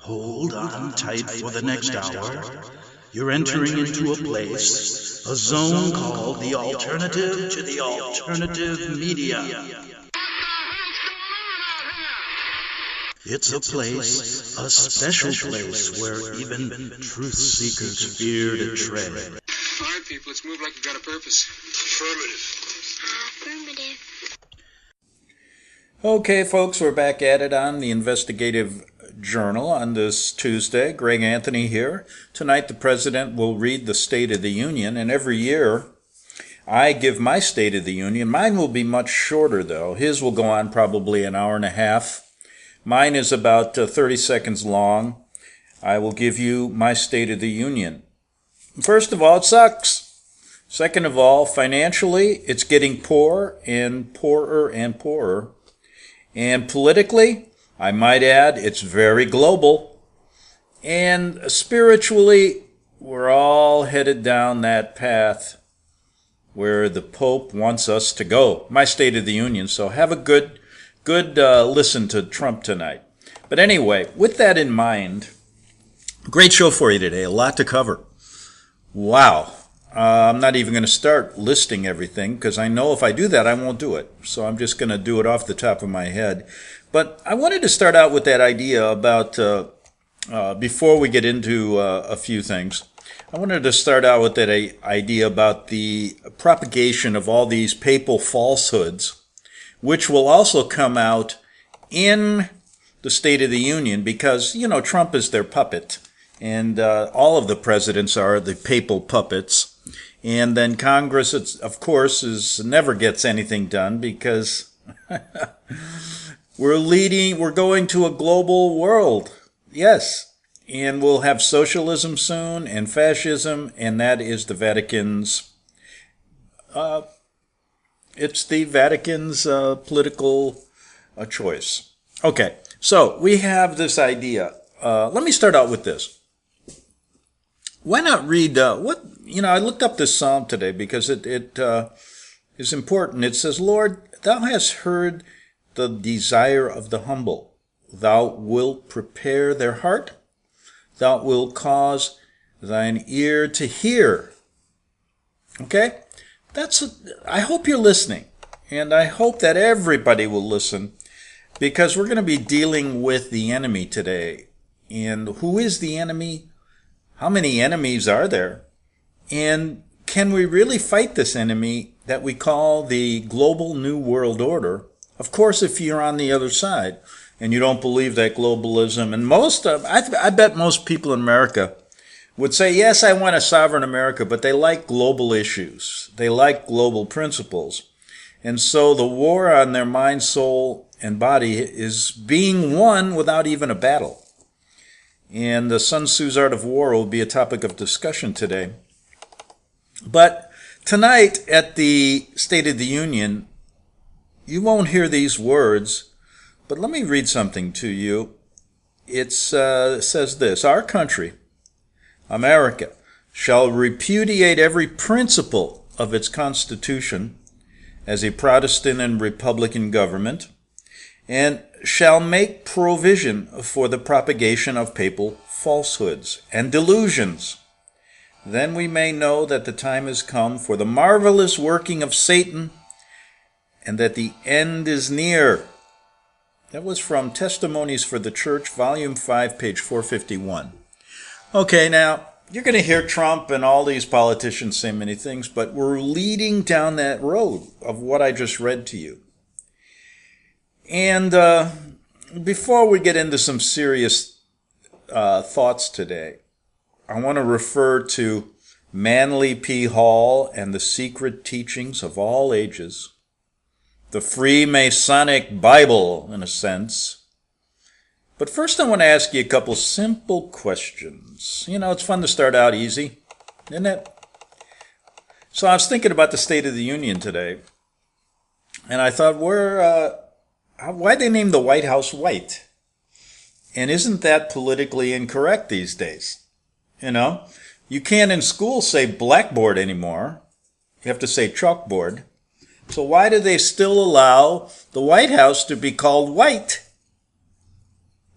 Hold on tight for the next hour. You're entering into a place, a zone called the alternative to the alternative media. It's a place, a special place where even truth seekers fear to tread. All right, people, let's move like we've got a purpose. Affirmative. Okay, folks, we're back at it on the Investigative Journal on this Tuesday. Greg Anthony here. Tonight the President will read the State of the Union, and every year I give my State of the Union. Mine will be much shorter, though. His will go on probably an hour and a half. Mine is about 30 seconds long. I will give you my State of the Union. First of all, it sucks. Second of all, financially, it's getting poorer and poorer and poorer. And politically, I might add, it's very global. And spiritually, we're all headed down that path where the Pope wants us to go. My State of the Union. So have a good listen to Trump tonight. But anyway, with that in mind, great show for you today. A lot to cover. Wow. I'm not even going to start listing everything because I know if I do that, I won't do it. So I'm just going to do it off the top of my head. But I wanted to start out with that idea about, before we get into a few things, I wanted to start out with that idea about the propagation of all these papal falsehoods, which will also come out in the State of the Union because, you know, Trump is their puppet. And all of the presidents are the papal puppets. And then Congress, of course, never gets anything done because we're going to a global world. Yes. And we'll have socialism soon and fascism, and that is the Vatican's, it's the Vatican's political choice. Okay, so we have this idea. Let me start out with this. Why not read I looked up this psalm today because it is important. It says, Lord, thou hast heard the desire of the humble. Thou wilt prepare their heart. Thou wilt cause thine ear to hear. Okay? I hope you're listening. And I hope that everybody will listen because we're going to be dealing with the enemy today. And who is the enemy? How many enemies are there? And can we really fight this enemy that we call the global new world order? Of course, if you're on the other side and you don't believe that globalism, and I bet most people in America would say, yes, I want a sovereign America, but they like global issues. They like global principles. And so the war on their mind, soul, and body is being won without even a battle. And the Sun Tzu's Art of War will be a topic of discussion today. But tonight at the State of the Union, you won't hear these words, but let me read something to you. It says this, our country, America, shall repudiate every principle of its Constitution as a Protestant and Republican government, and shall make provision for the propagation of papal falsehoods and delusions. Then we may know that the time has come for the marvelous working of Satan and that the end is near. That was from Testimonies for the Church, Volume 5, page 451. Okay, now, you're going to hear Trump and all these politicians say many things, but we're leading down that road of what I just read to you. And before we get into some serious thoughts today, I want to refer to Manly P. Hall and the Secret Teachings of All Ages, the Freemasonic Bible, in a sense. But first I want to ask you a couple simple questions. You know, it's fun to start out easy, isn't it? So I was thinking about the State of the Union today, and I thought, why'd they name the White House white? And isn't that politically incorrect these days? You know, you can't in school say blackboard anymore. You have to say chalkboard. So why do they still allow the White House to be called white?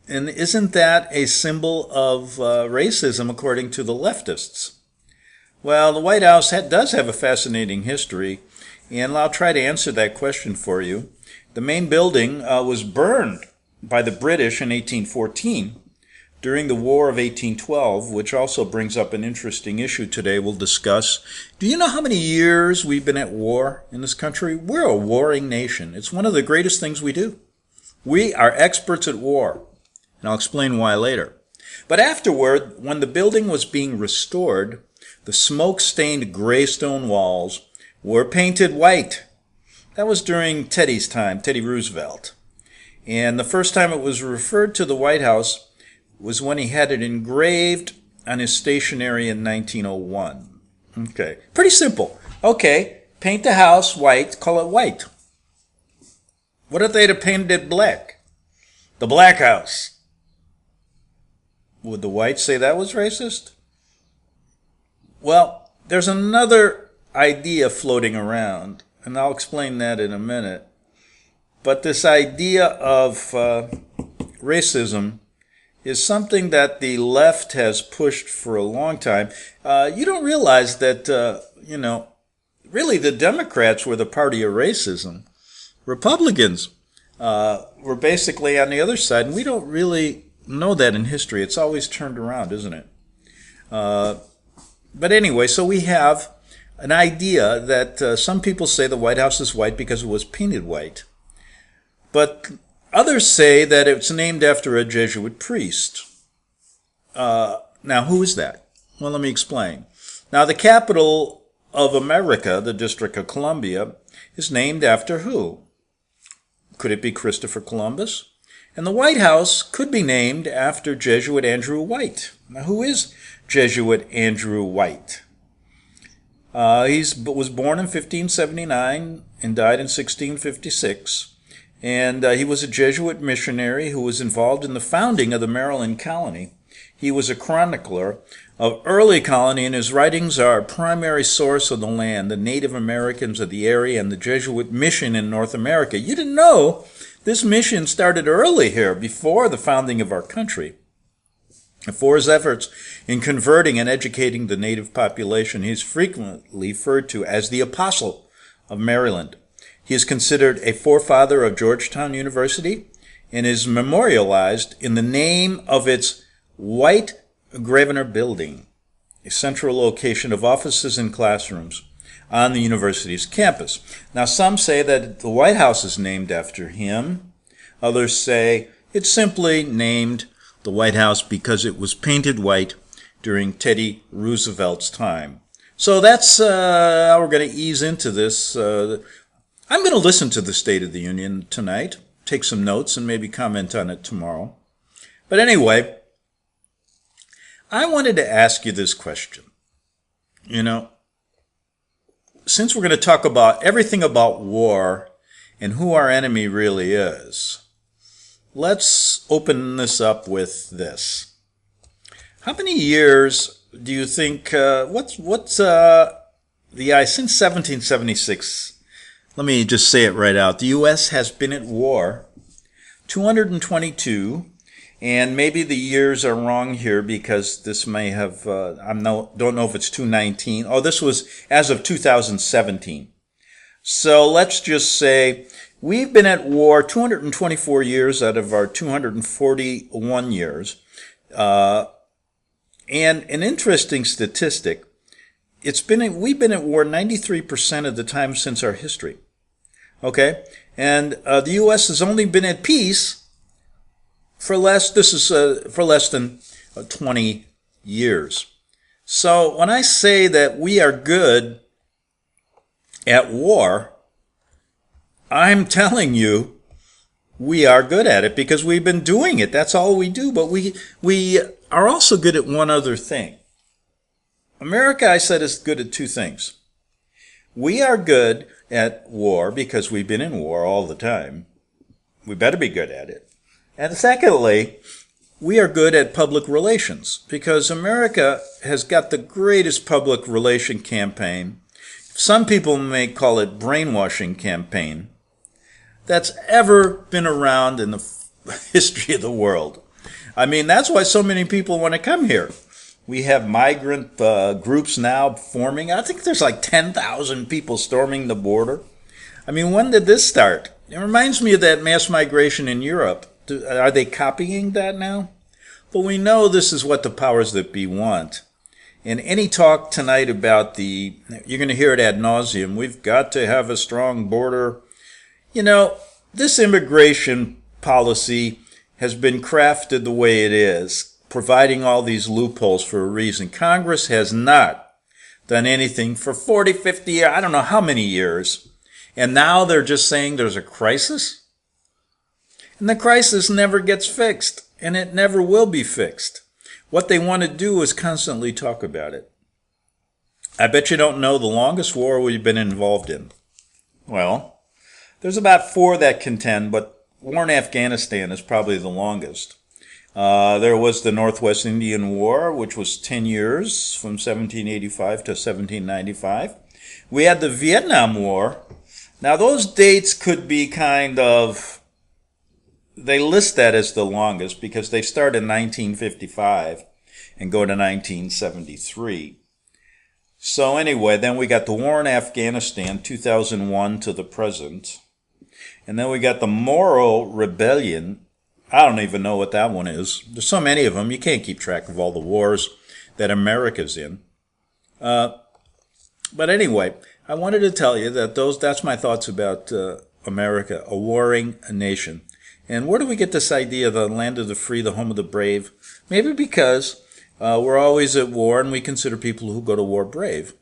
And isn't that a symbol of racism according to the leftists? Well, the White House does have a fascinating history, and I'll try to answer that question for you. The main building was burned by the British in 1814 during the War of 1812, which also brings up an interesting issue today we'll discuss. Do you know how many years we've been at war in this country? We're a warring nation. It's one of the greatest things we do. We are experts at war, and I'll explain why later. But afterward, when the building was being restored, the smoke-stained gray stone walls were painted white. That was during Teddy's time, Teddy Roosevelt. And the first time it was referred to the White House was when he had it engraved on his stationery in 1901. Okay, pretty simple. Okay, paint the house white, call it white. What if they'd have painted it black? The Black House. Would the whites say that was racist? Well, there's another idea floating around, and I'll explain that in a minute. But this idea of racism is something that the left has pushed for a long time. You don't realize that, really the Democrats were the party of racism. Republicans were basically on the other side, and we don't really know that in history. It's always turned around, isn't it? But anyway, so we have an idea that some people say the White House is white because it was painted white. But others say that it's named after a Jesuit priest. Now, who is that? Well, let me explain. Now, the capital of America, the District of Columbia, is named after who? Could it be Christopher Columbus? And the White House could be named after Jesuit Andrew White. Now, who is Jesuit Andrew White? He was born in 1579 and died in 1656. And he was a Jesuit missionary who was involved in the founding of the Maryland colony. He was a chronicler of early colony, and his writings are a primary source of the land, the Native Americans of the area, and the Jesuit mission in North America. You didn't know this mission started early here, before the founding of our country. And for his efforts in converting and educating the native population, he is frequently referred to as the Apostle of Maryland. He is considered a forefather of Georgetown University and is memorialized in the name of its White Grosvenor Building, a central location of offices and classrooms on the university's campus. Now, some say that the White House is named after him. Others say it's simply named the White House because it was painted white during Teddy Roosevelt's time. So that's how we're going to ease into this. I'm going to listen to the State of the Union tonight, take some notes, and maybe comment on it tomorrow. But anyway, I wanted to ask you this question. Since we're going to talk about everything about war and who our enemy really is, let's open this up with this. How many years do you think, since 1776, let me just say it right out. The U.S. has been at war 222, and maybe the years are wrong here because this may have, don't know if it's 219. Oh, this was as of 2017. So let's just say we've been at war 224 years out of our 241 years. And an interesting statistic, we've been at war 93% of the time since our history. Okay, and the U.S. has only been at peace for less than 20 years. So when I say that we are good at war, I'm telling you we are good at it because we've been doing it. That's all we do. But we are also good at one other thing. America, I said, is good at two things. We are good at war because we've been in war all the time. We better be good at it. And secondly, we are good at public relations because America has got the greatest public relation campaign. Some people may call it brainwashing campaign that's ever been around in the history of the world. I mean, that's why so many people want to come here. We have migrant groups now forming. I think there's like 10,000 people storming the border. I mean, when did this start? It reminds me of that mass migration in Europe. Are they copying that now? But we know this is what the powers that be want. And any talk tonight about you're going to hear it ad nauseum, we've got to have a strong border. You know, this immigration policy has been crafted the way it is, providing all these loopholes for a reason. Congress has not done anything for 40, 50 years, I don't know how many years. And now they're just saying there's a crisis? And the crisis never gets fixed, and it never will be fixed. What they want to do is constantly talk about it. I bet you don't know the longest war we've been involved in. Well, there's about 4 that contend, but war in Afghanistan is probably the longest. There was the Northwest Indian War, which was 10 years, from 1785 to 1795. We had the Vietnam War. Now, those dates could be they list that as the longest because they start in 1955 and go to 1973. So anyway, then we got the war in Afghanistan, 2001 to the present. And then we got the Moro Rebellion. I don't even know what that one is. There's so many of them, you can't keep track of all the wars that America's in. But anyway, I wanted to tell you that that's my thoughts about America, a warring nation. And where do we get this idea of the land of the free, the home of the brave? Maybe because we're always at war and we consider people who go to war brave.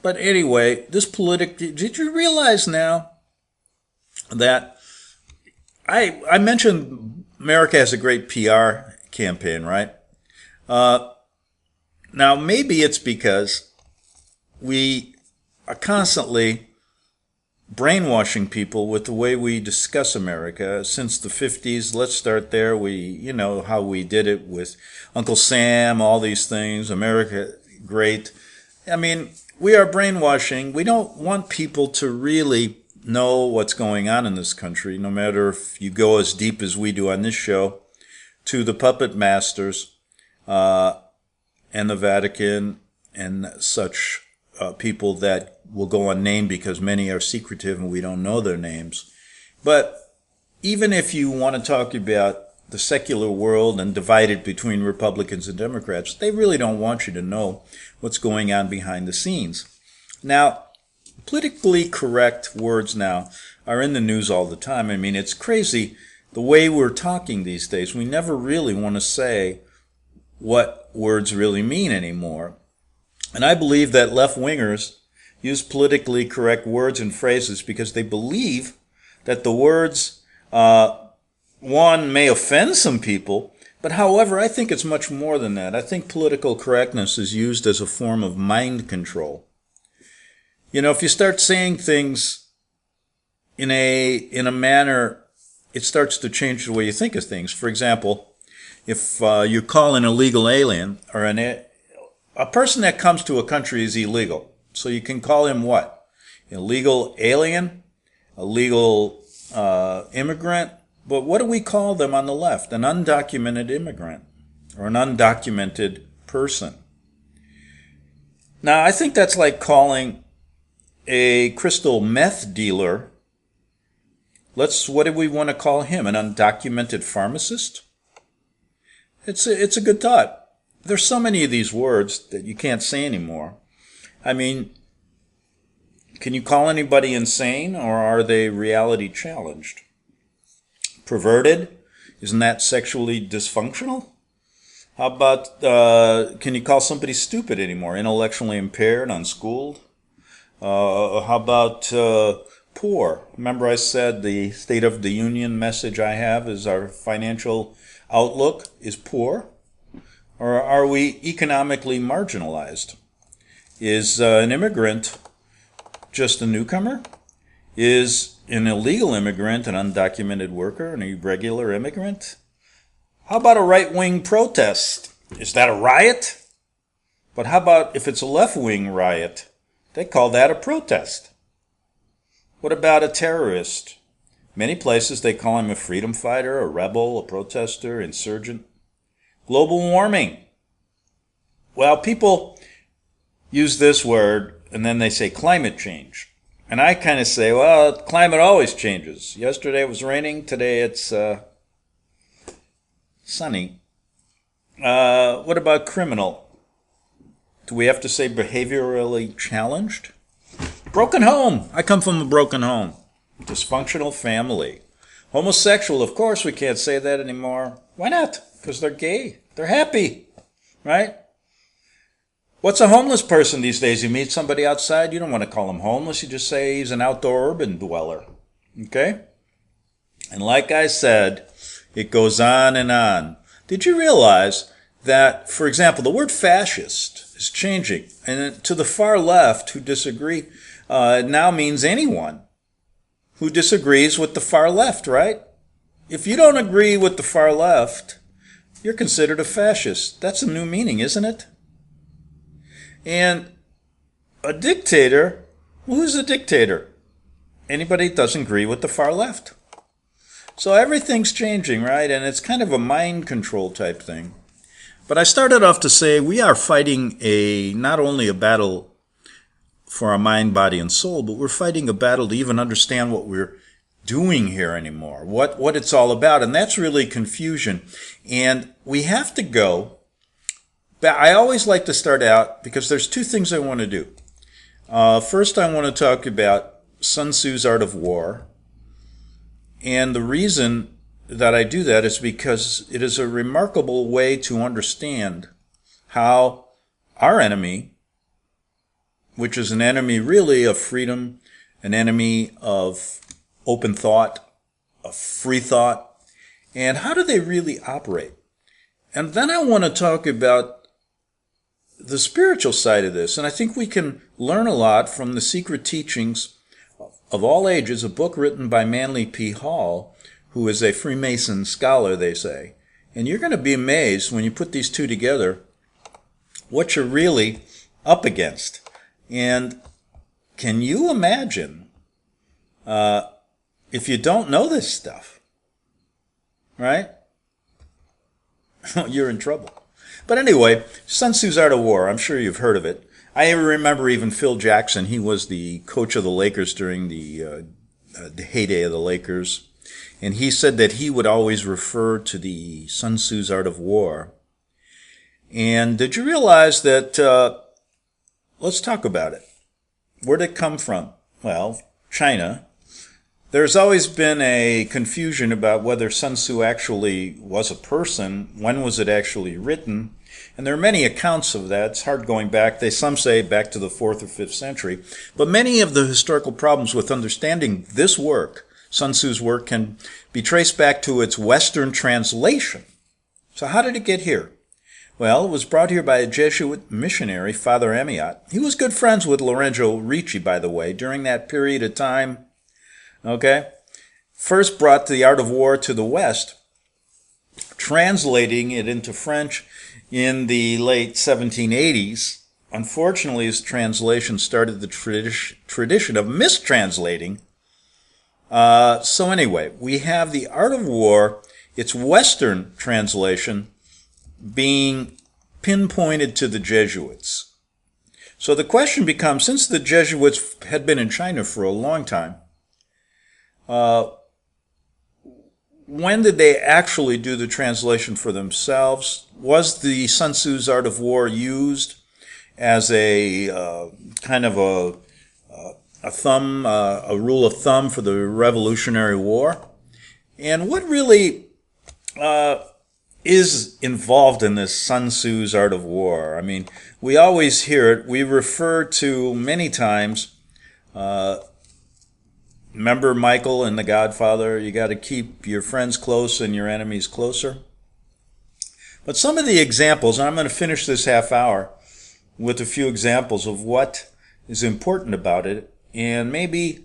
But anyway, did you realize now that I mentioned America has a great PR campaign, right? Now, maybe it's because we are constantly brainwashing people with the way we discuss America since the 50s. Let's start there. You know how we did it with Uncle Sam, all these things, America great. I mean, we are brainwashing. We don't want people to really know what's going on in this country, no matter if you go as deep as we do on this show, to the puppet masters and the Vatican and such people that will go unnamed because many are secretive and we don't know their names. But even if you want to talk about the secular world and divide it between Republicans and Democrats, they really don't want you to know what's going on behind the scenes. Now, politically correct words now are in the news all the time. I mean, it's crazy the way we're talking these days. We never really want to say what words really mean anymore. And I believe that left-wingers use politically correct words and phrases because they believe that the words, one, may offend some people, but however, I think it's much more than that. I think political correctness is used as a form of mind control. You know, if you start saying things in a manner, it starts to change the way you think of things. For example, if you call an illegal alien or a person that comes to a country is illegal. So you can call him what? Illegal alien, illegal immigrant. But what do we call them on the left? An undocumented immigrant or an undocumented person. Now, I think that's like calling a crystal meth dealer, what do we want to call him? An undocumented pharmacist? It's a good thought. There's so many of these words that you can't say anymore. I mean, can you call anybody insane, or are they reality challenged? Perverted? Isn't that sexually dysfunctional? How about, can you call somebody stupid anymore? Intellectually impaired, unschooled? How about poor? Remember I said the State of the Union message I have is our financial outlook is poor? Or are we economically marginalized? Is an immigrant just a newcomer? Is an illegal immigrant an undocumented worker, an irregular immigrant? How about a right-wing protest? Is that a riot? But how about if it's a left-wing riot? They call that a protest. What about a terrorist? Many places they call him a freedom fighter, a rebel, a protester, insurgent. Global warming. Well, people use this word and then they say climate change. And I kind of say, well, climate always changes. Yesterday it was raining, today it's sunny. What about criminal? Do we have to say behaviorally challenged? Broken home. I come from a broken home. Dysfunctional family. Homosexual, of course we can't say that anymore. Why not? Because they're gay. They're happy, right? What's a homeless person these days? You meet somebody outside, you don't want to call him homeless. You just say he's an outdoor urban dweller, okay? And like I said, it goes on and on. Did you realize that, for example, the word fascist is changing? And to the far left who disagree, it now means anyone who disagrees with the far left, right? If you don't agree with the far left, you're considered a fascist. That's a new meaning, isn't it? And a dictator, who's a dictator? Anybody that doesn't agree with the far left. So everything's changing, right? And it's kind of a mind control type thing. But I started off to say we are fighting not only a battle for our mind, body, and soul, but we're fighting a battle to even understand what we're doing here anymore, what it's all about. And that's really confusion. And we have to go. I always like to start out because there's two things I want to do. First, I want to talk about Sun Tzu's Art of War. And the reason that I do that is because it is a remarkable way to understand how our enemy, which is an enemy really of freedom, an enemy of open thought, of free thought, and how do they really operate? And then I want to talk about the spiritual side of this, and I think we can learn a lot from the Secret Teachings of All Ages, a book written by Manly P. Hall, who is a Freemason scholar, they say. And you're going to be amazed when you put these two together what you're really up against. And can you imagine if you don't know this stuff, right? You're in trouble. But anyway, Sun Tzu's Art of War, I'm sure you've heard of it. I remember even Phil Jackson, he was the coach of the Lakers during the heyday of the Lakers. And he said that he would always refer to the Sun Tzu's Art of War. And did you realize that, let's talk about it. Where did it come from? Well, China. There's always been a confusion about whether Sun Tzu actually was a person. When was it actually written? And there are many accounts of that. It's hard going back. Some say back to the 4th or 5th century. But many of the historical problems with understanding this work, Sun Tzu's work, can be traced back to its Western translation. So how did it get here? Well, it was brought here by a Jesuit missionary, Father Amiot. He was good friends with Lorenzo Ricci, by the way, during that period of time. Okay? First brought the Art of War to the West, translating it into French in the late 1780s. Unfortunately, his translation started the tradition of mistranslating. So anyway, we have the Art of War, its Western translation, being pinpointed to the Jesuits. So the question becomes, since the Jesuits had been in China for a long time, when did they actually do the translation for themselves? Was the Sun Tzu's Art of War used as a kind of a rule of thumb for the Revolutionary War? And what really is involved in this Sun Tzu's Art of War? I mean, we always hear it. We refer to many times, remember Michael and The Godfather, you got to keep your friends close and your enemies closer. But some of the examples, and I'm going to finish this half hour with a few examples of what is important about it. And maybe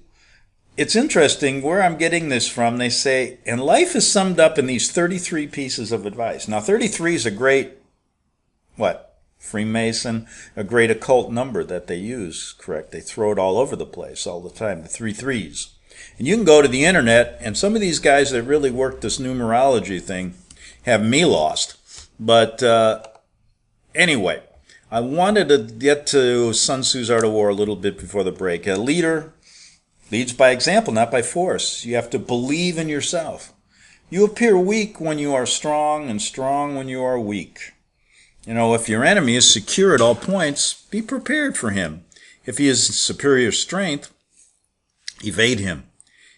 it's interesting where I'm getting this from. They say, and life is summed up in these 33 pieces of advice. Now, 33 is a great, Freemason, a great occult number that they use, correct? They throw it all over the place all the time, the 3 threes. And you can go to the internet, and some of these guys that really work this numerology thing have me lost. But anyway, I wanted to get to Sun Tzu's Art of War a little bit before the break. A leader leads by example, not by force. You have to believe in yourself. You appear weak when you are strong, and strong when you are weak. If your enemy is secure at all points, be prepared for him. If he is superior strength, evade him.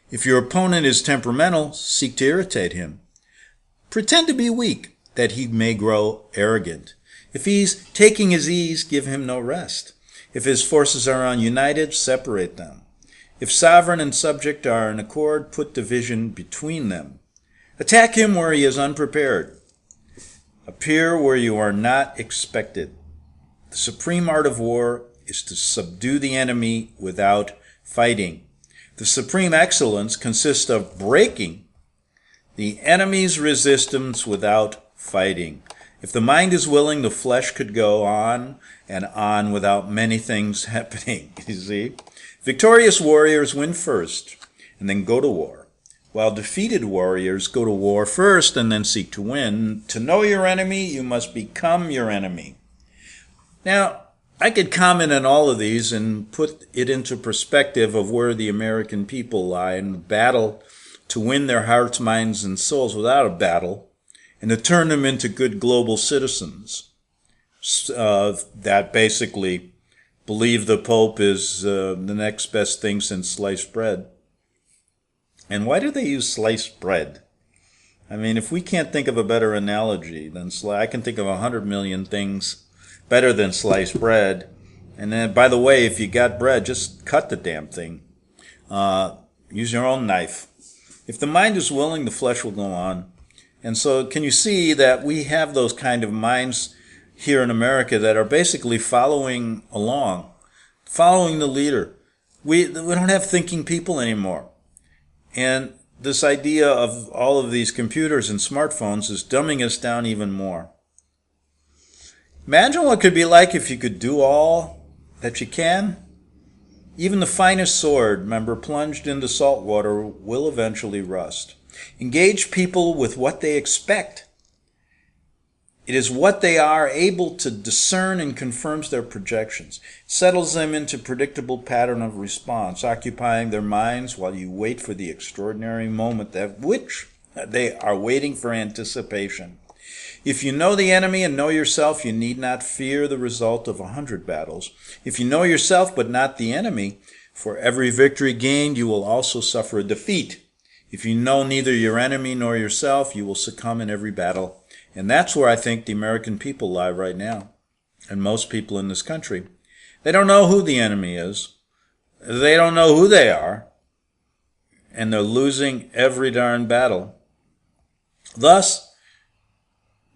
If your opponent is temperamental, seek to irritate him. Pretend to be weak, that he may grow arrogant. If he's taking his ease, give him no rest. If his forces are ununited, separate them. If sovereign and subject are in accord, put division between them. Attack him where he is unprepared. Appear where you are not expected. The supreme art of war is to subdue the enemy without fighting. The supreme excellence consists of breaking the enemy's resistance without fighting. If the mind is willing, the flesh could go on and on without many things happening, you see. Victorious warriors win first and then go to war, while defeated warriors go to war first and then seek to win. To know your enemy, you must become your enemy. Now, I could comment on all of these and put it into perspective of where the American people lie in the battle to win their hearts, minds, and souls without a battle, and to turn them into good global citizens that basically believe the Pope is the next best thing since sliced bread. And why do they use sliced bread? I mean, if we can't think of a better analogy than I can think of 100 million things better than sliced bread. And then, by the way, if you got bread, just cut the damn thing. Use your own knife. If the mind is willing, the flesh will go on. And so can you see that we have those kind of minds here in America that are basically following along, following the leader. We don't have thinking people anymore. And this idea of all of these computers and smartphones is dumbing us down even more. Imagine what it could be like if you could do all that you can. Even the finest sword, remember, plunged into salt water will eventually rust. Engage people with what they expect. It is what they are able to discern and confirms their projections. Settles them into predictable pattern of response, occupying their minds while you wait for the extraordinary moment that which they are waiting for anticipation. If you know the enemy and know yourself, you need not fear the result of 100 battles. If you know yourself but not the enemy, for every victory gained, you will also suffer a defeat. If you know neither your enemy nor yourself, you will succumb in every battle. And that's where I think the American people lie right now, and most people in this country. They don't know who the enemy is. They don't know who they are. And they're losing every darn battle. Thus,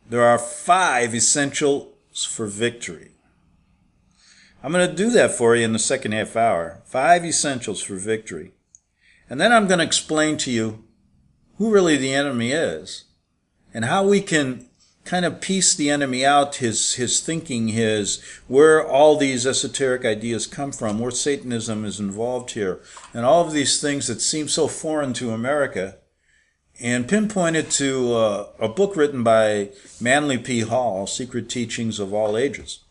there are 5 essentials for victory. I'm going to do that for you in the second half hour. 5 essentials for victory. And then I'm going to explain to you who really the enemy is and how we can kind of piece the enemy out, his thinking, where all these esoteric ideas come from, where Satanism is involved here, and all of these things that seem so foreign to America, and pinpointed to a book written by Manly P. Hall, Secret Teachings of All Ages.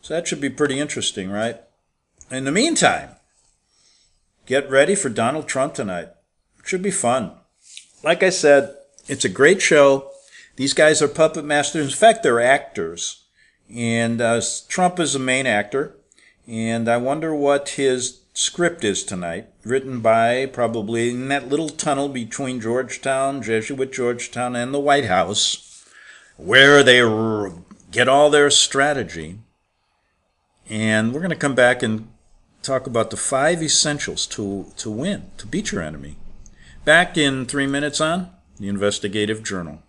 So that should be pretty interesting, right? In the meantime, get ready for Donald Trump tonight. It should be fun. Like I said, it's a great show. These guys are puppet masters. In fact, they're actors. And Trump is the main actor. And I wonder what his script is tonight, written by probably in that little tunnel between Georgetown, Jesuit Georgetown, and the White House, where they get all their strategy. And we're going to come back and talk about the 5 essentials to win, to beat your enemy. Back in 3 minutes on the Investigative Journal.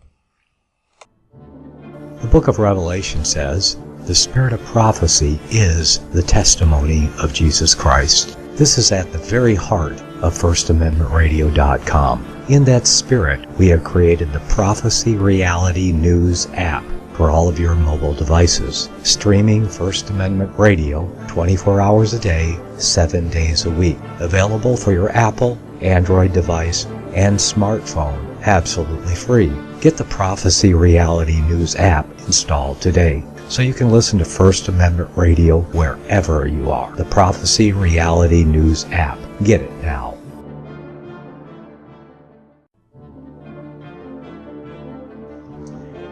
The book of Revelation says, the spirit of prophecy is the testimony of Jesus Christ. This is at the very heart of FirstAmendmentRadio.com. In that spirit, we have created the Prophecy Reality News app for all of your mobile devices, streaming First Amendment Radio 24 hours a day, 7 days a week. Available for your Apple, Android device, and smartphone, absolutely free. Get the Prophecy Reality News app installed today so you can listen to First Amendment Radio wherever you are. The Prophecy Reality News app. Get it now.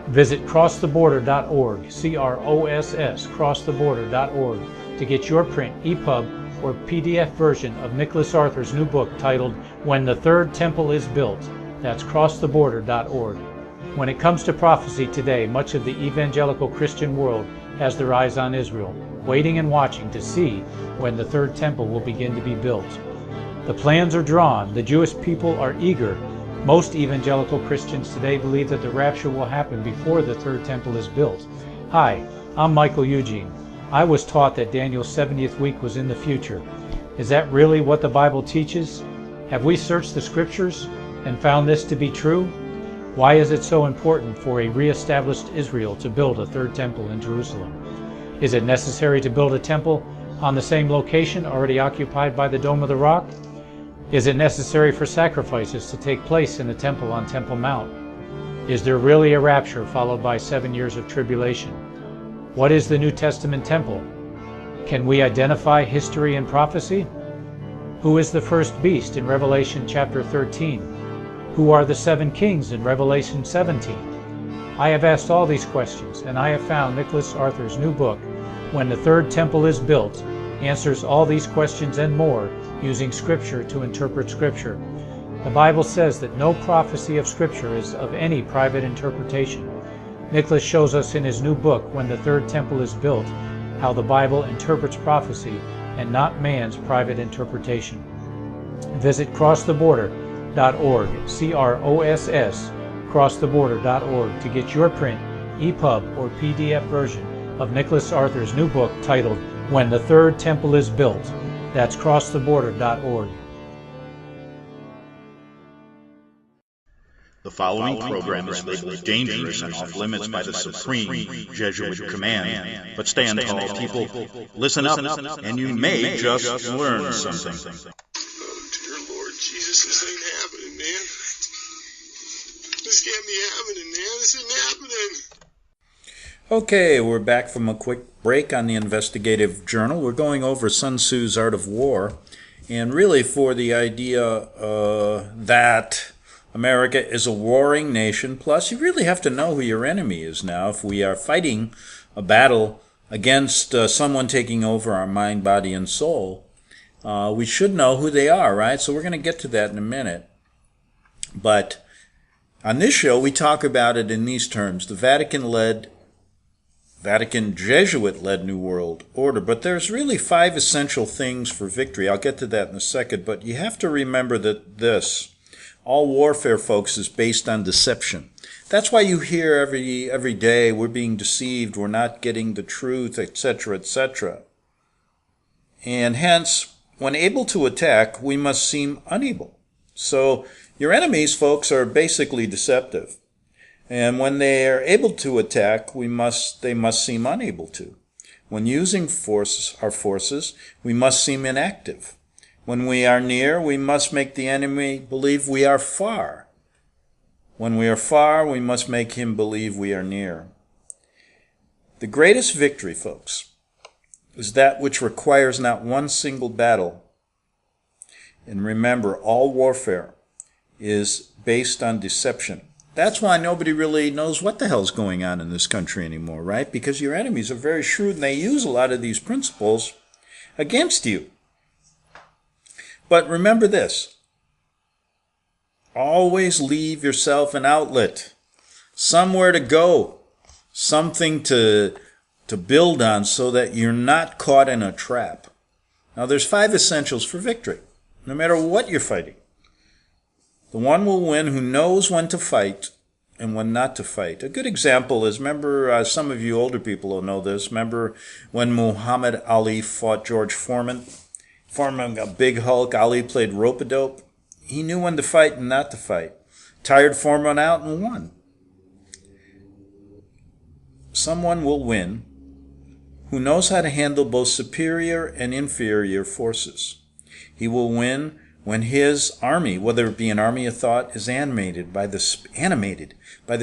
Visit crosstheborder.org, CROSS, crosstheborder.org, to get your print, EPUB, or PDF version of Nicholas Arthur's new book titled When the Third Temple is Built. That's crosstheborder.org. When it comes to prophecy today, much of the evangelical Christian world has their eyes on Israel, waiting and watching to see when the third temple will begin to be built. The plans are drawn. The Jewish people are eager. Most evangelical Christians today believe that the rapture will happen before the third temple is built. Hi, I'm Michael Eugene. I was taught that Daniel's 70th week was in the future. Is that really what the Bible teaches? Have we searched the scriptures and found this to be true? Why is it so important for a re-established Israel to build a third temple in Jerusalem? Is it necessary to build a temple on the same location already occupied by the Dome of the Rock? Is it necessary for sacrifices to take place in the temple on Temple Mount? Is there really a rapture followed by 7 years of tribulation? What is the New Testament temple? Can we identify history and prophecy? Who is the first beast in Revelation chapter 13? Who are the 7 kings in Revelation 17? I have asked all these questions, and I have found Nicholas Arthur's new book, When the Third Temple is Built, answers all these questions and more using Scripture to interpret Scripture. The Bible says that no prophecy of Scripture is of any private interpretation. Nicholas shows us in his new book, When the Third Temple is Built, how the Bible interprets prophecy and not man's private interpretation. Visit crosstheborder.org, CROSS, crosstheborder.org, to get your print, EPUB, or PDF version of Nicholas Arthur's new book titled When the Third Temple is Built. That's crosstheborder.org. The following program is labeled dangerous and off limits by the supreme Jesuit command. But stand tall, people. Listen up, and you may just learn something. Oh, dear Lord Jesus, this ain't happening, man. This can't be happening, man. This isn't happening. Okay, we're back from a quick break on the Investigative Journal. We're going over Sun Tzu's Art of War, and really for the idea that America is a warring nation. Plus, you really have to know who your enemy is now. If we are fighting a battle against someone taking over our mind, body, and soul, we should know who they are, right? So we're going to get to that in a minute. But on this show, we talk about it in these terms: the Vatican Jesuit-led New World Order. But there's really 5 essential things for victory. I'll get to that in a second. But you have to remember that all warfare, folks, is based on deception. That's why you hear every day, we're being deceived, we're not getting the truth, etc., etc. And hence, when able to attack, we must seem unable. So your enemies, folks, are basically deceptive. And when they are able to attack, they must seem unable to. When using our forces, we must seem inactive. When we are near, we must make the enemy believe we are far. When we are far, we must make him believe we are near. The greatest victory, folks, is that which requires not one single battle. And remember, all warfare is based on deception. That's why nobody really knows what the hell's going on in this country anymore, right? Because your enemies are very shrewd and they use a lot of these principles against you. But remember this: always leave yourself an outlet, somewhere to go, something to build on so that you're not caught in a trap. Now there's 5 essentials for victory, no matter what you're fighting. The one will win who knows when to fight and when not to fight. A good example is, remember, some of you older people will know this, remember when Muhammad Ali fought George Foreman? Foreman, a big Hulk, Ali played rope-a-dope. He knew when to fight and not to fight. Tired Foreman out and won. Someone will win who knows how to handle both superior and inferior forces. He will win when his army, whether it be an army of thought, is animated by the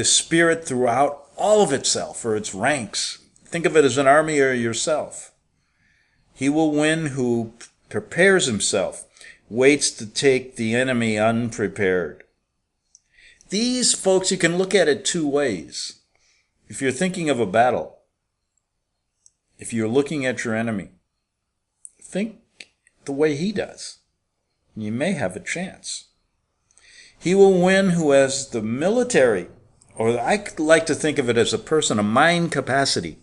Spirit throughout all of itself or its ranks. Think of it as an army or yourself. He will win who prepares himself, waits to take the enemy unprepared. These, folks, you can look at it two ways. If you're thinking of a battle, if you're looking at your enemy, think the way he does. You may have a chance. He will win who has the military, or I like to think of it as a person, a mind capacity,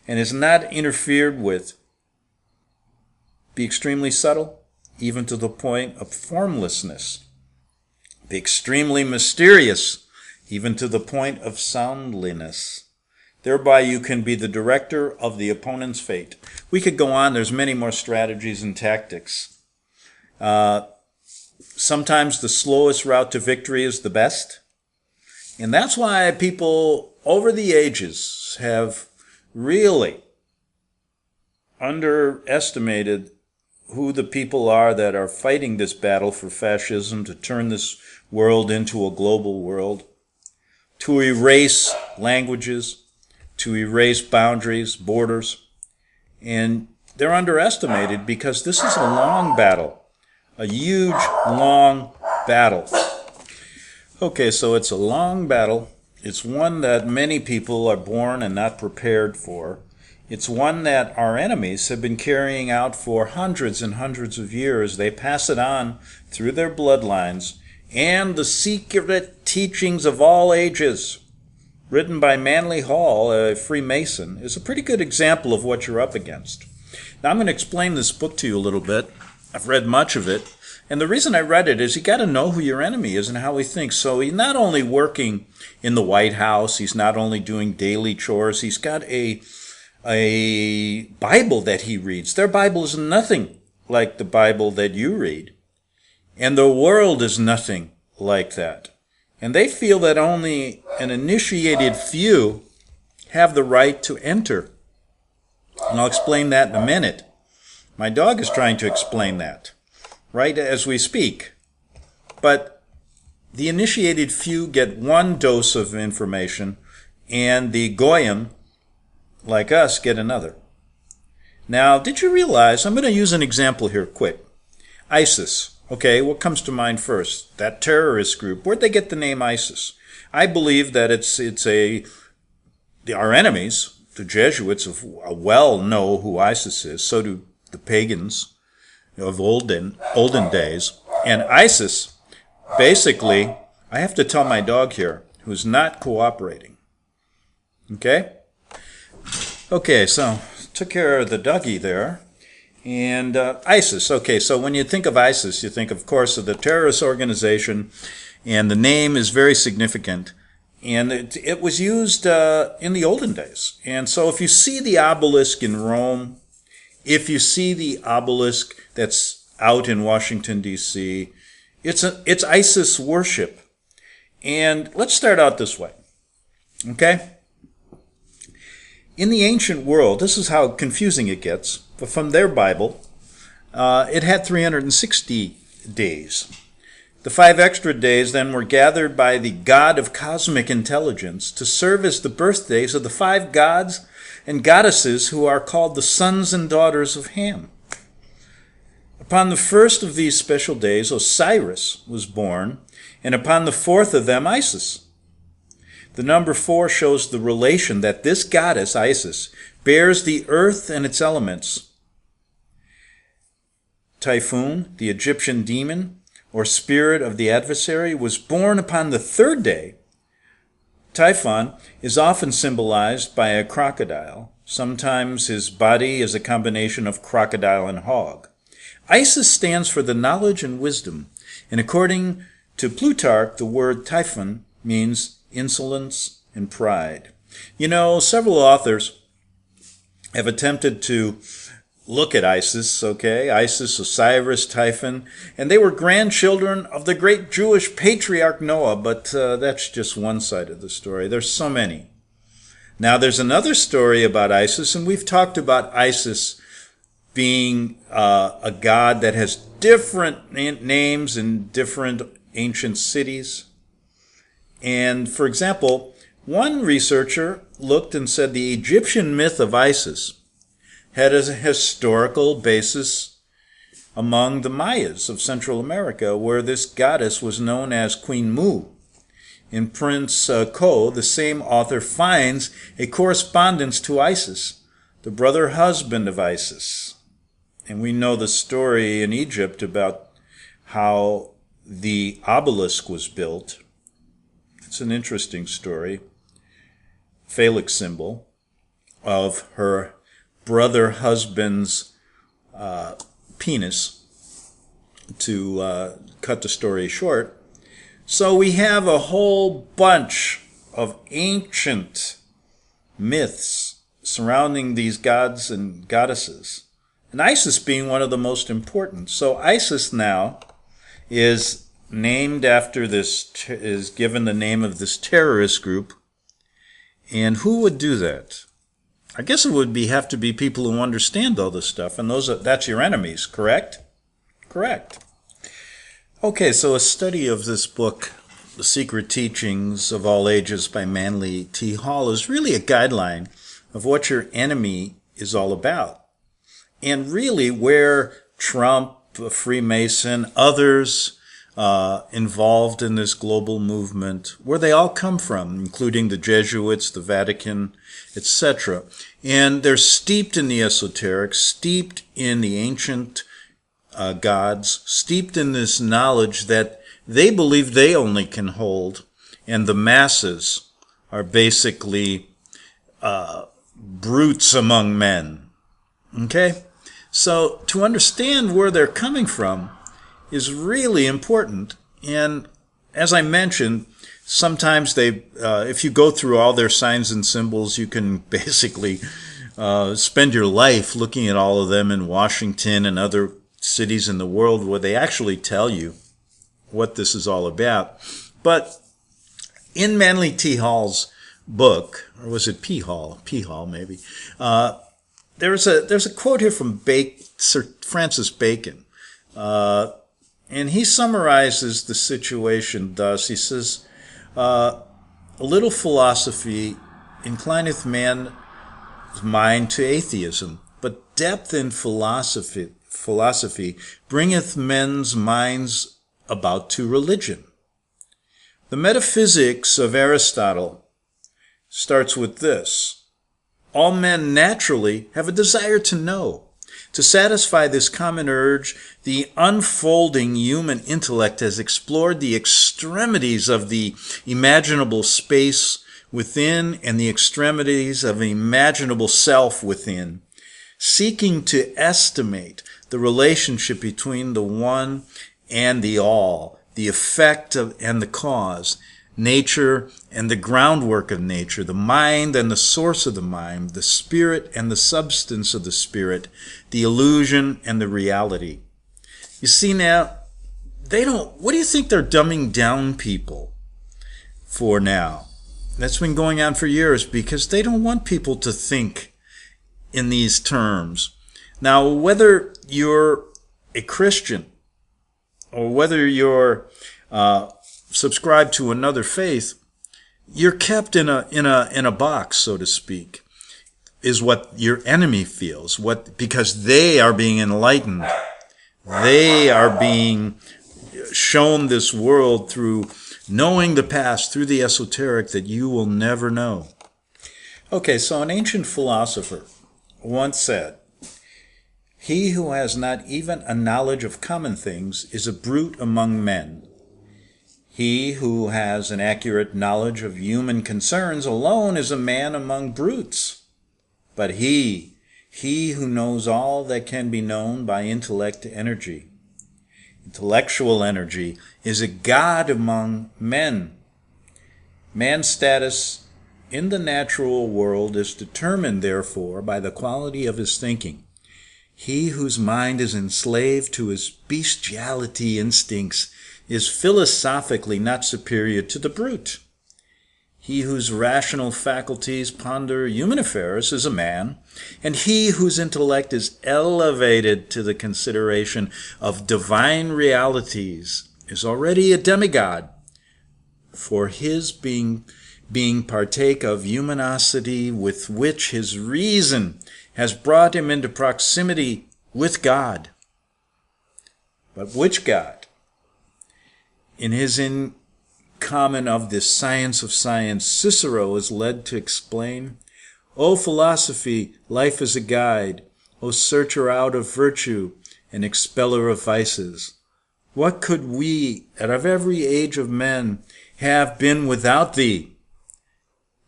and is not interfered with. Be extremely subtle, even to the point of formlessness. Be extremely mysterious, even to the point of soundliness. Thereby you can be the director of the opponent's fate. We could go on. There's many more strategies and tactics. Sometimes the slowest route to victory is the best. And that's why people over the ages have really underestimated who the people are that are fighting this battle for fascism, to turn this world into a global world, to erase languages, to erase boundaries, borders. And they're underestimated because this is a long battle, a huge, long battle. Okay, so it's a long battle. It's one that many people are born and not prepared for. It's one that our enemies have been carrying out for hundreds and hundreds of years. They pass it on through their bloodlines. And the secret teachings of all ages, written by Manly Hall, a Freemason, is a pretty good example of what you're up against. Now, I'm going to explain this book to you a little bit. I've read much of it. And the reason I read it is you got to know who your enemy is and how he thinks. So he's not only working in the White House, he's not only doing daily chores, he's got a Bible that he reads. Their Bible is nothing like the Bible that you read. And the world is nothing like that. And they feel that only an initiated few have the right to enter. And I'll explain that in a minute. My dog is trying to explain that right as we speak. But the initiated few get one dose of information, and the Goyim, like us, get another. Now, did you realize, I'm going to use an example here quick. ISIS. Okay, what comes to mind first? That terrorist group. Where'd they get the name ISIS? I believe that our enemies, the Jesuits, well know who ISIS is. So do the pagans of olden days. And ISIS, basically, I have to tell my dog here, who's not cooperating. Okay? Okay, so took care of the doggy there. And ISIS. Okay, so when you think of ISIS, you think, of course, of the terrorist organization, and the name is very significant. And it was used in the olden days. And so if you see the obelisk in Rome, if you see the obelisk that's out in Washington, D.C., it's ISIS worship. And let's start out this way. Okay? In the ancient world, this is how confusing it gets, but from their Bible, it had 360 days. The 5 extra days then were gathered by the God of cosmic intelligence to serve as the birthdays of the 5 gods and goddesses who are called the sons and daughters of Ham. Upon the first of these special days, Osiris was born, and upon the 4th of them, Isis. The number 4 shows the relation that this goddess, Isis, bears the earth and its elements. Typhoon, the Egyptian demon, or spirit of the adversary, was born upon the 3rd day. Typhon is often symbolized by a crocodile. Sometimes his body is a combination of crocodile and hog. Isis stands for the knowledge and wisdom, and according to Plutarch, the word typhon means insolence and pride. You know, several authors have attempted to look at Isis, okay? Isis, Osiris, Typhon, and they were grandchildren of the great Jewish patriarch Noah, but that's just one side of the story. There's so many. Now, there's another story about Isis, and we've talked about Isis being a god that has different names in different ancient cities. And, for example, one researcher looked and said the Egyptian myth of Isis had a historical basis among the Mayas of Central America, where this goddess was known as Queen Mu. In Prince Ko, the same author finds a correspondence to Isis, the brother-husband of Isis. And we know the story in Egypt about how the obelisk was built. It's an interesting story, phallic symbol of her brother-husband's penis, to cut the story short. So we have a whole bunch of ancient myths surrounding these gods and goddesses, and Isis being one of the most important. So Isis now is named after this, is given the name of this terrorist group. And who would do that? I guess it would have to be people who understand all this stuff, and that's your enemies, correct? Correct. Okay, so a study of this book, The Secret Teachings of All Ages by Manly T. Hall, is really a guideline of what your enemy is all about. And really where Trump, a Freemason, others involved in this global movement, where they all come from, including the Jesuits, the Vatican, etc. And they're steeped in the esoteric, steeped in the ancient gods, steeped in this knowledge that they believe they only can hold, and the masses are basically brutes among men. Okay? So to understand where they're coming from is really important. And as I mentioned, sometimes if you go through all their signs and symbols, you can basically spend your life looking at all of them in Washington and other cities in the world where they actually tell you what this is all about. But in Manly T. Hall's book, or was it P. Hall? P. Hall, maybe. There's a quote here from Sir Francis Bacon. And he summarizes the situation thus. He says, a little philosophy inclineth man's mind to atheism, but depth in philosophy bringeth men's minds about to religion. The metaphysics of Aristotle starts with this: all men naturally have a desire to know. To satisfy this common urge, the unfolding human intellect has explored the extremities of the imaginable space within and the extremities of imaginable self within, seeking to estimate the relationship between the one and the all, the effect and the cause, nature and the groundwork of nature, the mind and the source of the mind, the spirit and the substance of the spirit, the illusion and the reality. You see now, what do you think they're dumbing down people for now? That's been going on for years because they don't want people to think in these terms. Now, whether you're a Christian or whether you're subscribe to another faith, you're kept in a box, so to speak, is what your enemy feels. Because they are being enlightened, they are being shown this world through knowing the past, through the esoteric that you will never know. Okay, so an ancient philosopher once said, "He who has not even a knowledge of common things is a brute among men. He who has an accurate knowledge of human concerns alone is a man among brutes. But he who knows all that can be known by intellectual energy, is a god among men. Man's status in the natural world is determined, therefore, by the quality of his thinking. He whose mind is enslaved to his bestiality instincts is philosophically not superior to the brute. He whose rational faculties ponder human affairs is a man, and he whose intellect is elevated to the consideration of divine realities is already a demigod, for his being partake of humanosity with which his reason has brought him into proximity with God. But which God? In his common of this science of science, Cicero is led to explain, O philosophy, life is a guide, O searcher out of virtue and expeller of vices. What could we, out of every age of men, have been without thee?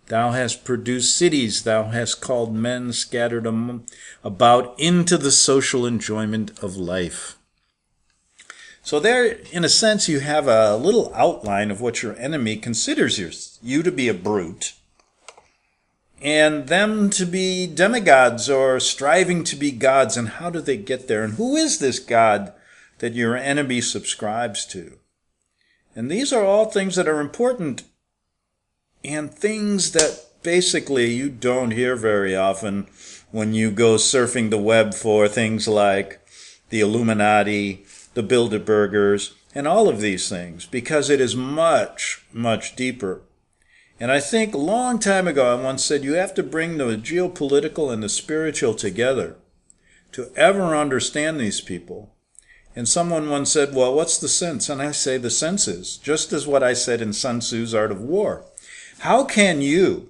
Thou hast produced cities, thou hast called men scattered about into the social enjoyment of life. So there, in a sense, you have a little outline of what your enemy considers you to be a brute, and them to be demigods or striving to be gods. And how do they get there? And who is this God that your enemy subscribes to? And these are all things that are important, and things that basically you don't hear very often when you go surfing the web for things like the Illuminati, the Bilderbergers, and all of these things, because it is much, much deeper. And I think a long time ago I once said you have to bring the geopolitical and the spiritual together to ever understand these people. And someone once said, well, what's the sense? And I say the sense is, just as what I said in Sun Tzu's Art of War. How can you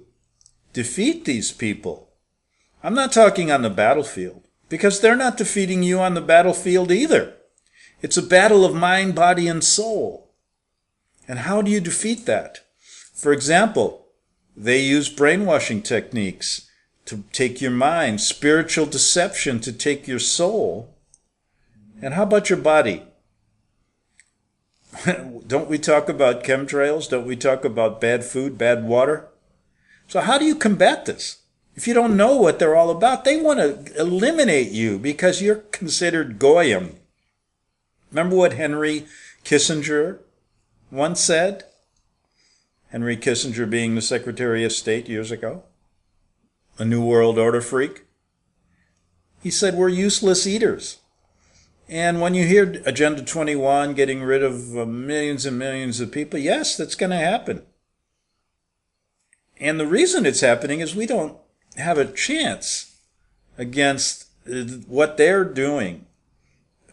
defeat these people? I'm not talking on the battlefield, because they're not defeating you on the battlefield either. It's a battle of mind, body, and soul. And how do you defeat that? For example, they use brainwashing techniques to take your mind, spiritual deception to take your soul. And how about your body? Don't we talk about chemtrails? Don't we talk about bad food, bad water? So how do you combat this? If you don't know what they're all about, they want to eliminate you because you're considered goyim. Remember what Henry Kissinger once said? Henry Kissinger being the Secretary of State years ago, a New World Order freak. He said, we're useless eaters. And when you hear Agenda 21 getting rid of millions and millions of people, yes, that's going to happen. And the reason it's happening is we don't have a chance against what they're doing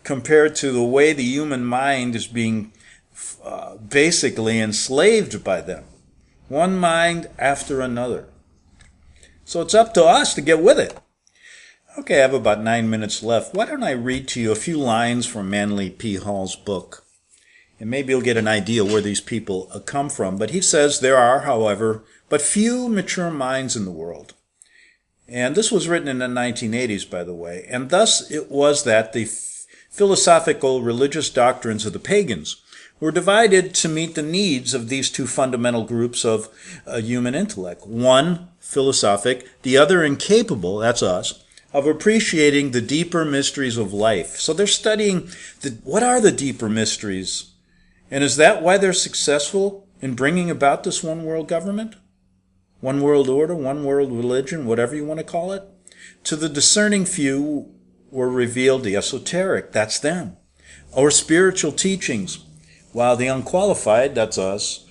compared to the way the human mind is being basically enslaved by them. One mind after another. So it's up to us to get with it. Okay, I have about 9 minutes left. Why don't I read to you a few lines from Manly P. Hall's book? And maybe you'll get an idea where these people come from. But he says, there are, however, but few mature minds in the world. And this was written in the 1980s, by the way. And thus it was that the philosophical religious doctrines of the pagans were divided to meet the needs of these two fundamental groups of human intellect. One, philosophic, the other incapable, that's us, of appreciating the deeper mysteries of life. So they're studying what are the deeper mysteries? And is that why they're successful in bringing about this one world government? One world order, one world religion, whatever you want to call it? To the discerning few were revealed the esoteric, that's them, or spiritual teachings, while the unqualified, that's us,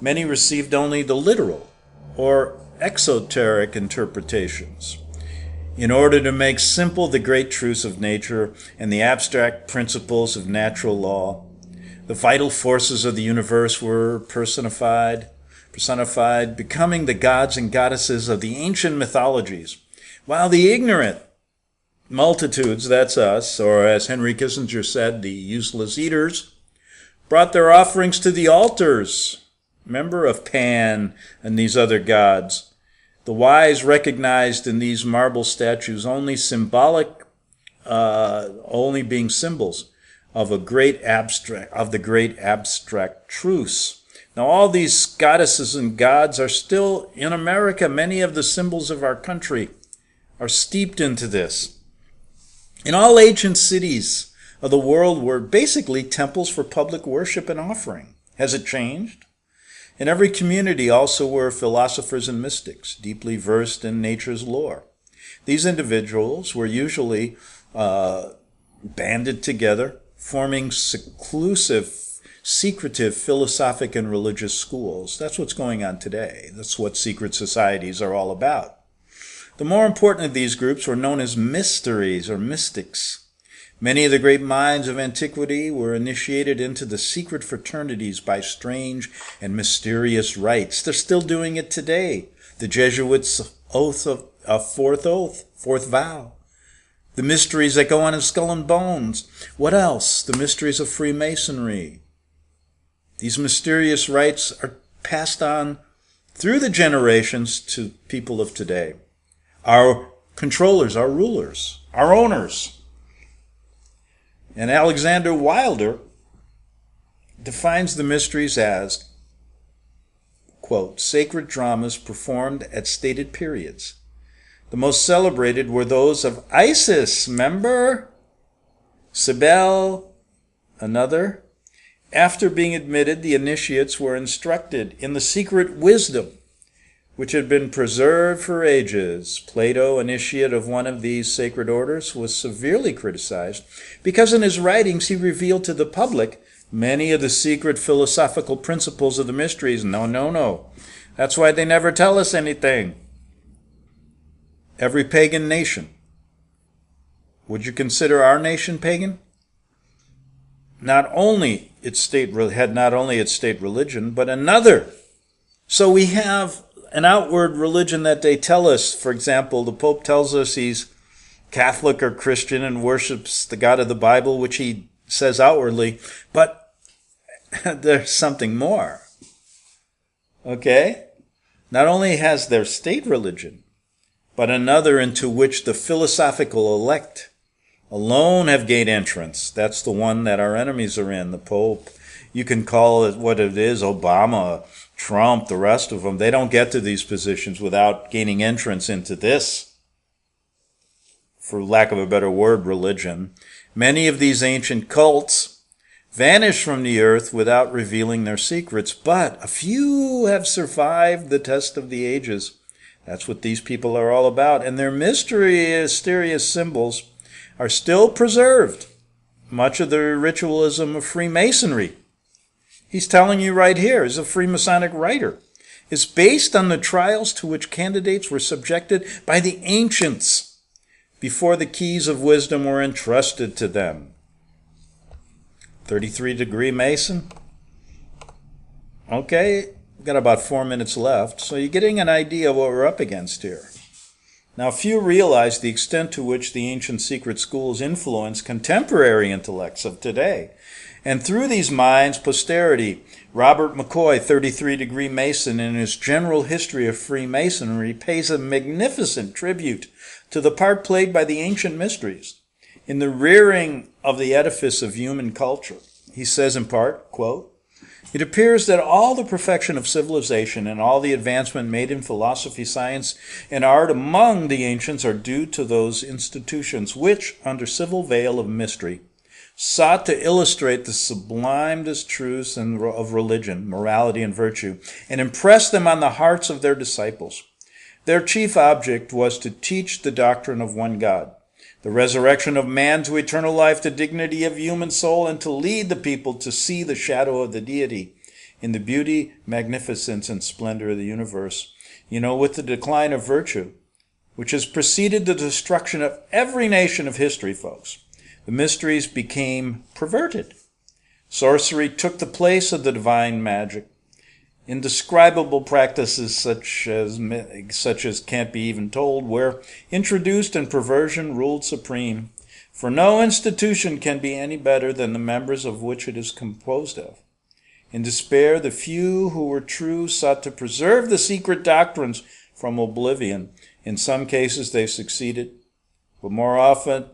many received only the literal or exoteric interpretations. In order to make simple the great truths of nature and the abstract principles of natural law, the vital forces of the universe were personified, becoming the gods and goddesses of the ancient mythologies, while the ignorant multitudes, that's us, or as Henry Kissinger said, the useless eaters, brought their offerings to the altars, remember, of Pan and these other gods. The wise recognized in these marble statues only being symbols of the great abstract truths. Now all these goddesses and gods are still in America. Many of the symbols of our country are steeped into this. In all ancient cities of the world were basically temples for public worship and offering. Has it changed? In every community also were philosophers and mystics, deeply versed in nature's lore. These individuals were usually banded together, forming secretive philosophic and religious schools. That's what's going on today. That's what secret societies are all about. The more important of these groups were known as mysteries or mystics. Many of the great minds of antiquity were initiated into the secret fraternities by strange and mysterious rites. They're still doing it today. The Jesuits' fourth vow. The mysteries that go on in Skull and Bones. What else? The mysteries of Freemasonry. These mysterious rites are passed on through the generations to people of today. Our controllers, our rulers, our owners. And Alexander Wilder defines the mysteries as, quote, sacred dramas performed at stated periods. The most celebrated were those of Isis, remember? Cybele, another. After being admitted, the initiates were instructed in the secret wisdom which had been preserved for ages. Plato, initiate of one of these sacred orders, was severely criticized because in his writings he revealed to the public many of the secret philosophical principles of the mysteries. No. That's why they never tell us anything. Every pagan nation. Would you consider our nation pagan? Not only its state religion, but another. So we have an outward religion that they tell us. For example, the Pope tells us he's Catholic or Christian and worships the God of the Bible, which he says outwardly, but there's something more. Okay? Not only has their state religion, but another into which the philosophical elect alone have gained entrance. That's the one that our enemies are in, the Pope. You can call it what it is, Obama, Trump, the rest of them. They don't get to these positions without gaining entrance into this, for lack of a better word, religion. Many of these ancient cults vanished from the earth without revealing their secrets, but a few have survived the test of the ages. That's what these people are all about, and their mysterious symbols are still preserved. Much of the ritualism of Freemasonry, he's telling you right here, is a Freemasonic writer, is based on the trials to which candidates were subjected by the ancients before the keys of wisdom were entrusted to them. 33-degree Mason. Okay, we've got about 4 minutes left, so you're getting an idea of what we're up against here. Now, few realize the extent to which the ancient secret schools influence contemporary intellects of today. And through these minds, posterity, Robert McCoy, 33-degree Mason, in his General History of Freemasonry, pays a magnificent tribute to the part played by the ancient mysteries in the rearing of the edifice of human culture. He says in part, quote, it appears that all the perfection of civilization and all the advancement made in philosophy, science, and art among the ancients are due to those institutions which, under civil veil of mystery, sought to illustrate the sublimest truths of religion, morality, and virtue, and impress them on the hearts of their disciples. Their chief object was to teach the doctrine of one God, the resurrection of man to eternal life, the dignity of human soul, and to lead the people to see the shadow of the deity in the beauty, magnificence, and splendor of the universe. You know, with the decline of virtue, which has preceded the destruction of every nation of history, folks, the mysteries became perverted. Sorcery took the place of the divine magic. Indescribable practices such as can't be even told were introduced, and perversion ruled supreme. For no institution can be any better than the members of which it is composed of. In despair, the few who were true sought to preserve the secret doctrines from oblivion. In some cases they succeeded, but more often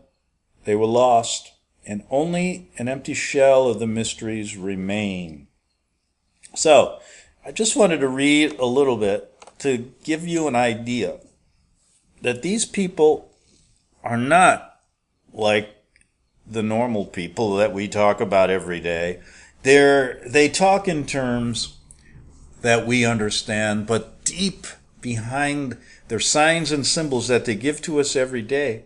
they were lost, and only an empty shell of the mysteries remain. So, I just wanted to read a little bit to give you an idea that these people are not like the normal people that we talk about every day. They talk in terms that we understand, but deep behind their signs and symbols that they give to us every day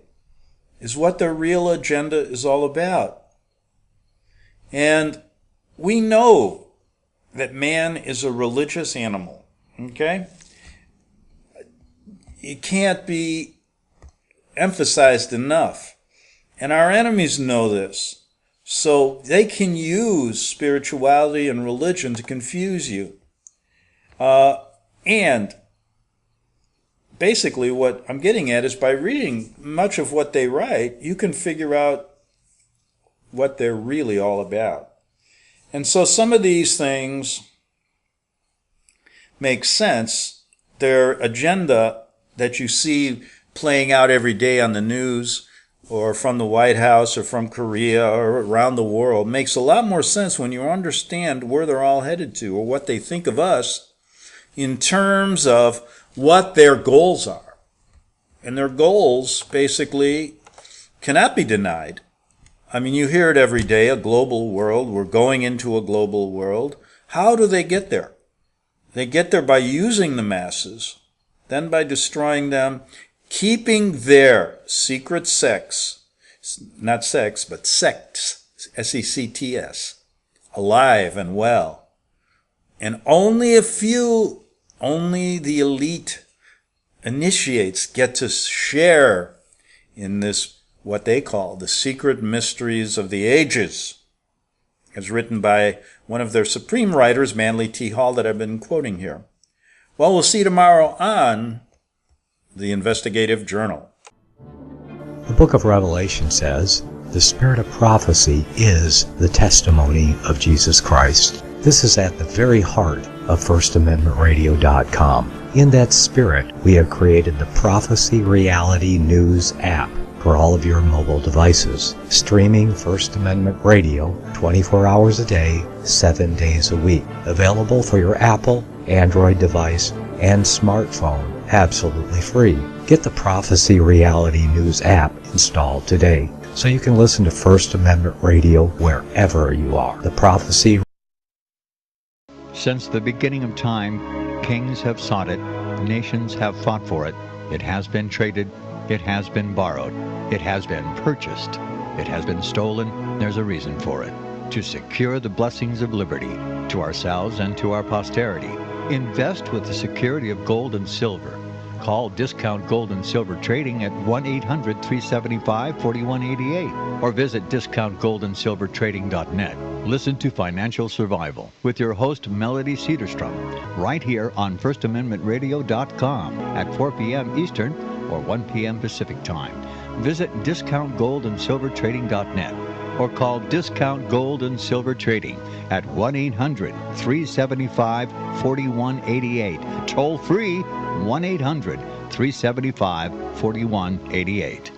is what their real agenda is all about. And we know that man is a religious animal, okay? It can't be emphasized enough. And our enemies know this. So they can use spirituality and religion to confuse you. And basically what I'm getting at is by reading much of what they write, you can figure out what they're really all about. And so some of these things make sense. Their agenda that you see playing out every day on the news or from the White House or from Korea or around the world makes a lot more sense when you understand where they're all headed to or what they think of us in terms of what their goals are. And their goals basically cannot be denied. I mean, you hear it every day, a global world. We're going into a global world. How do they get there? They get there by using the masses, then by destroying them, keeping their secret sects, not sex, but sects, S-E-C-T-S, alive and well. And only a few, only the elite initiates get to share in this, what they call the secret mysteries of the ages, as written by one of their supreme writers, Manly T. Hall, that I've been quoting here. Well, we'll see tomorrow on the Investigative Journal. The book of Revelation says, the spirit of prophecy is the testimony of Jesus Christ. This is at the very heart of FirstAmendmentRadio.com. In that spirit, we have created the Prophecy Reality News app for all of your mobile devices, streaming First Amendment Radio 24 hours a day, 7 days a week. Available for your Apple, Android device, and smartphone, absolutely free. Get the Prophecy Reality News app installed today so you can listen to First Amendment Radio wherever you are. The Prophecy. Since the beginning of time, kings have sought it, nations have fought for it. It has been traded, it has been borrowed, it has been purchased, it has been stolen. There's a reason for it. To secure the blessings of liberty to ourselves and to our posterity. Invest with the security of gold and silver. Call Discount Gold and Silver Trading at 1-800-375-4188 or visit discountgoldandsilvertrading.net. Listen to Financial Survival with your host Melody Cedarstrom right here on FirstAmendmentRadio.com at 4 p.m. Eastern or 1 p.m. Pacific Time. Visit discountgoldandsilvertrading.net or call Discount Gold and Silver Trading at 1-800-375-4188. Toll free 1-800-375-4188.